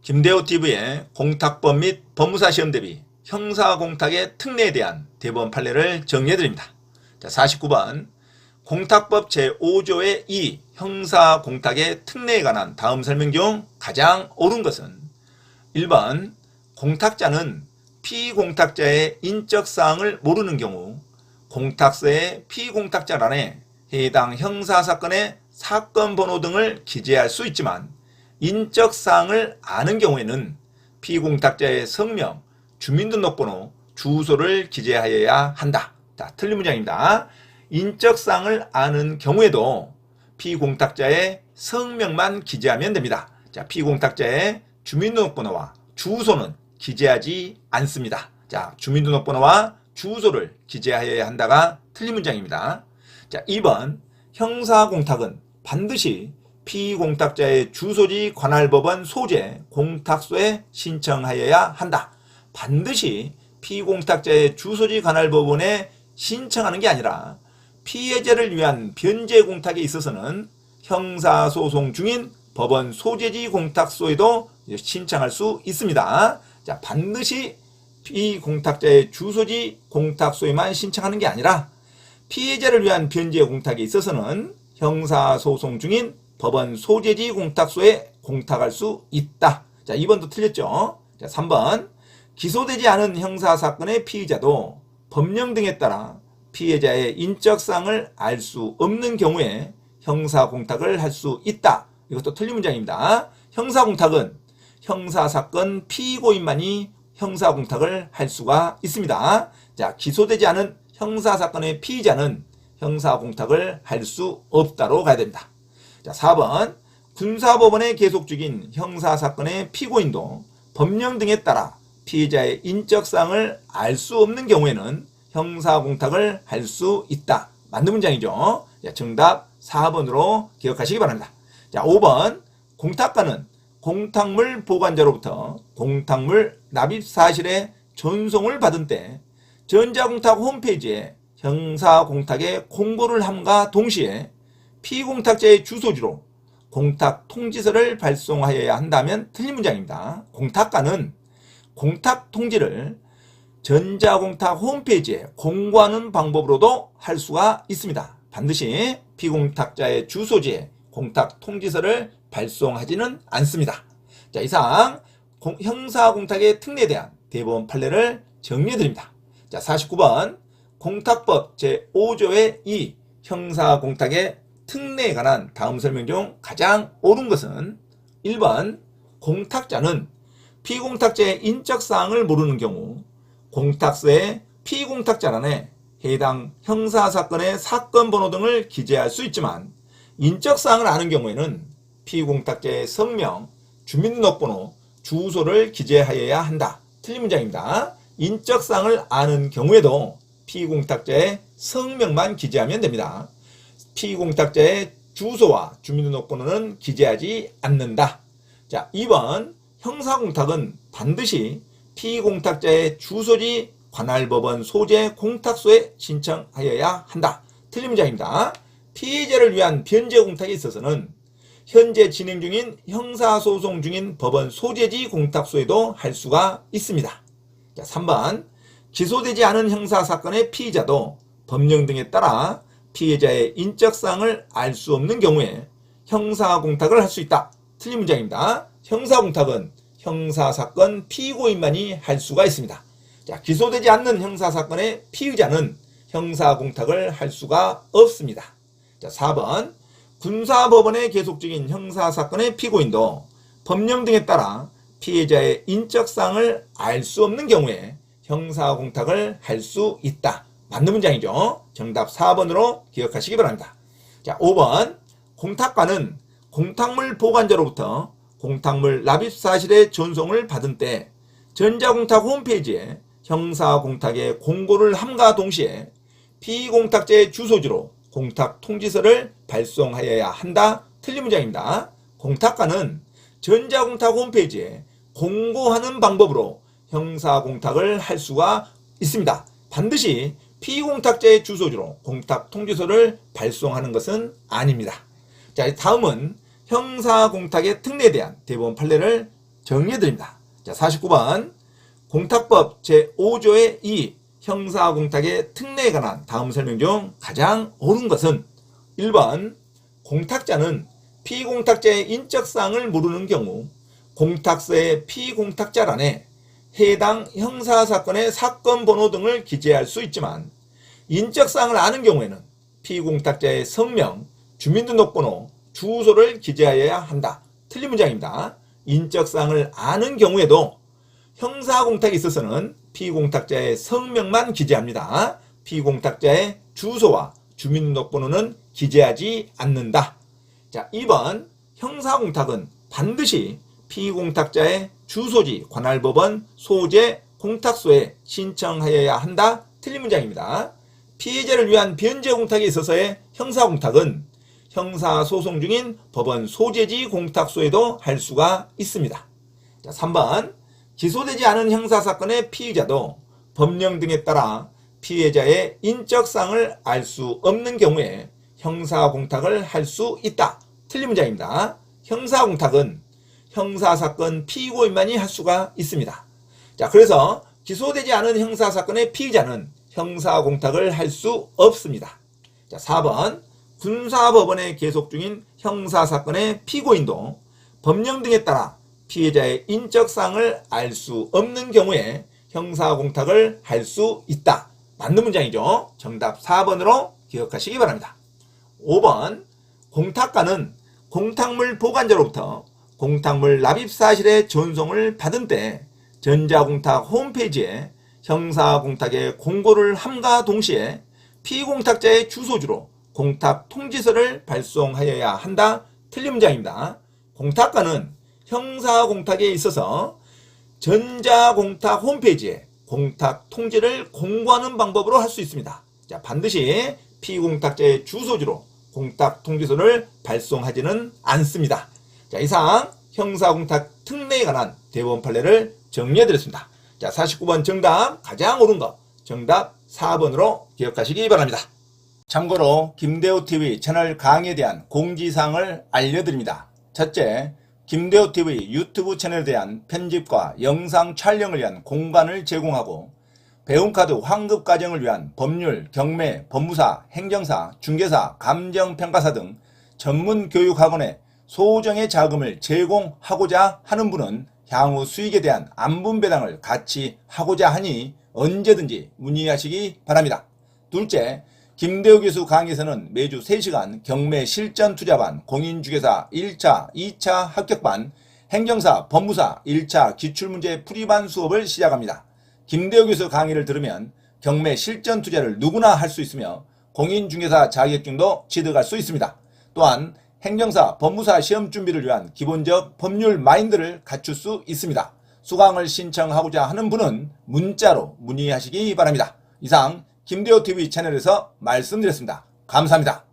김대호TV의 공탁법 및 법무사 시험 대비 형사공탁의 특례에 대한 대법원 판례를 정리해드립니다. 자, 49번 공탁법 제5조의 2 형사공탁의 특례에 관한 다음 설명 중 가장 옳은 것은 1번 공탁자는 피공탁자의 인적사항을 모르는 경우 공탁서의 피공탁자란에 해당 형사사건의 사건 번호 등을 기재할 수 있지만 인적사항을 아는 경우에는 피공탁자의 성명, 주민등록번호, 주소를 기재하여야 한다. 자, 틀린 문장입니다. 인적사항을 아는 경우에도 피공탁자의 성명만 기재하면 됩니다. 자, 피공탁자의 주민등록번호와 주소는 기재하지 않습니다. 자, 주민등록번호와 주소를 기재하여야 한다가 틀린 문장입니다. 자, 2번 형사공탁은 반드시 피공탁자의 주소지 관할법원 소재 공탁소에 신청하여야 한다. 반드시 피공탁자의 주소지 관할법원에 신청하는 게 아니라 피해자를 위한 변제 공탁에 있어서는 형사소송 중인 법원 소재지 공탁소에도 신청할 수 있습니다. 자, 반드시 피공탁자의 주소지 공탁소에만 신청하는 게 아니라 피해자를 위한 변제 공탁에 있어서는 형사소송 중인 법원 소재지 공탁소에 공탁할 수 있다. 자, 2번도 틀렸죠. 자, 3번 기소되지 않은 형사사건의 피의자도 법령 등에 따라 피해자의 인적사항을 알 수 없는 경우에 형사공탁을 할 수 있다. 이것도 틀린 문장입니다. 형사공탁은 형사사건 피고인만이 형사공탁을 할 수가 있습니다. 자, 기소되지 않은 형사사건의 피의자는 형사공탁을 할 수 없다로 가야 됩니다. 자, 4번 군사법원에 계속 중인 형사사건의 피고인도 법령 등에 따라 피해자의 인적사항을 알 수 없는 경우에는 형사공탁을 할 수 있다. 맞는 문장이죠. 자, 정답 4번으로 기억하시기 바랍니다. 자, 5번 공탁가는 공탁물 보관자로부터 공탁물 납입 사실의 전송을 받은 때 전자공탁 홈페이지에 형사공탁의 공고를 함과 동시에 피공탁자의 주소지로 공탁 통지서를 발송하여야 한다면 틀린 문장입니다. 공탁가는 공탁 통지를 전자공탁 홈페이지에 공고하는 방법으로도 할 수가 있습니다. 반드시 피공탁자의 주소지에 공탁 통지서를 발송하지는 않습니다. 자, 이상 형사공탁의 특례에 대한 대법원 판례를 정리해드립니다. 자, 49번 공탁법 제5조의 2 형사공탁의 특례에 관한 다음 설명 중 가장 옳은 것은 1번 공탁자는 피공탁자의 인적사항을 모르는 경우 공탁서의 피공탁자란에 해당 형사사건의 사건 번호 등을 기재할 수 있지만 인적사항을 아는 경우에는 피공탁자의 성명, 주민등록번호, 주소를 기재하여야 한다. 틀린 문장입니다. 인적사항을 아는 경우에도 피공탁자의 성명만 기재하면 됩니다. 피공탁자의 주소와 주민등록번호는 기재하지 않는다. 자, 2번 형사공탁은 반드시 피공탁자의 주소지 관할법원 소재 공탁소에 신청하여야 한다. 틀린 문장입니다. 피해자를 위한 변제 공탁에 있어서는 현재 진행 중인 형사소송 중인 법원 소재지 공탁소에도 할 수가 있습니다. 자, 3번 기소되지 않은 형사사건의 피의자도 법령 등에 따라 피해자의 인적사항을 알 수 없는 경우에 형사공탁을 할 수 있다. 틀린 문장입니다. 형사공탁은 형사사건 피고인만이 할 수가 있습니다. 자, 기소되지 않는 형사사건의 피의자는 형사공탁을 할 수가 없습니다. 자, 4번 군사법원에 계속 중인 형사사건의 피고인도 법령 등에 따라 피해자의 인적사항을 알 수 없는 경우에 형사공탁을 할 수 있다. 맞는 문장이죠. 정답 4번으로 기억하시기 바랍니다. 자, 5번 공탁가는 공탁물 보관자로부터 공탁물 납입 사실의 전송을 받은 때 전자공탁 홈페이지에 형사공탁의 공고를 함과 동시에 피공탁자의 주소지로 공탁 통지서를 발송하여야 한다. 틀린 문장입니다. 공탁가는 전자공탁 홈페이지에 공고하는 방법으로 형사공탁을 할 수가 있습니다. 반드시 피공탁자의 주소지로 공탁 통지서를 발송하는 것은 아닙니다. 자, 다음은 형사공탁의 특례에 대한 대법원 판례를 정리해드립니다. 자, 49번 공탁법 제5조의 2 형사공탁의 특례에 관한 다음 설명 중 가장 옳은 것은 1번 공탁자는 피공탁자의 인적사항을 모르는 경우 공탁서의 피공탁자란에 해당 형사사건의 사건 번호 등을 기재할 수 있지만 인적사항을 아는 경우에는 피공탁자의 성명, 주민등록번호, 주소를 기재하여야 한다. 틀린 문장입니다. 인적사항을 아는 경우에도 형사공탁에 있어서는 피공탁자의 성명만 기재합니다. 피공탁자의 주소와 주민등록번호는 기재하지 않는다. 자, 2번 형사공탁은 반드시 피공탁자의 주소지 관할법원 소재 공탁소에 신청하여야 한다. 틀린 문장입니다. 피해자를 위한 변제 공탁에 있어서의 형사공탁은 형사소송 중인 법원 소재지 공탁소에도 할 수가 있습니다. 자, 3번 기소되지 않은 형사사건의 피의자도 법령 등에 따라 피해자의 인적사항을 알 수 없는 경우에 형사공탁을 할 수 있다. 틀린 문장입니다. 형사공탁은 형사사건 피고인만이 할 수가 있습니다. 자, 그래서 기소되지 않은 형사사건의 피의자는 형사공탁을 할 수 없습니다. 자, 4번 군사법원에 계속 중인 형사사건의 피고인도 법령 등에 따라 피해자의 인적사항을 알 수 없는 경우에 형사공탁을 할 수 있다. 맞는 문장이죠. 정답 4번으로 기억하시기 바랍니다. 5번 공탁가는 공탁물 보관자로부터 공탁물 납입 사실의 전송을 받은 때 전자공탁 홈페이지에 형사공탁의 공고를 함과 동시에 피공탁자의 주소지로 공탁 통지서를 발송하여야 한다. 틀린 문장입니다. 공탁가는 형사공탁에 있어서 전자공탁 홈페이지에 공탁 통지를 공고하는 방법으로 할 수 있습니다. 자, 반드시 피공탁자의 주소지로 공탁 통지서를 발송하지는 않습니다. 자, 이상 형사공탁 특례에 관한 대법원 판례를 정리해드렸습니다. 자, 49번 정답 가장 옳은 거 정답 4번으로 기억하시기 바랍니다. 참고로 김대호TV 채널 강의에 대한 공지사항을 알려드립니다. 첫째, 김대호TV 유튜브 채널에 대한 편집과 영상 촬영을 위한 공간을 제공하고 배움카드 환급과정을 위한 법률, 경매, 법무사, 행정사, 중개사, 감정평가사 등 전문 교육학원에 소정의 자금을 제공하고자 하는 분은 향후 수익에 대한 안분배당을 같이 하고자 하니 언제든지 문의하시기 바랍니다. 둘째, 김대호 교수 강의에서는 매주 3시간 경매 실전 투자반, 공인중개사 1차, 2차 합격반, 행정사, 법무사 1차 기출문제 풀이반 수업을 시작합니다. 김대호 교수 강의를 들으면 경매 실전 투자를 누구나 할 수 있으며 공인중개사 자격증도 취득할 수 있습니다. 또한 행정사, 법무사 시험 준비를 위한 기본적 법률 마인드를 갖출 수 있습니다. 수강을 신청하고자 하는 분은 문자로 문의하시기 바랍니다. 이상 김대호TV 채널에서 말씀드렸습니다. 감사합니다.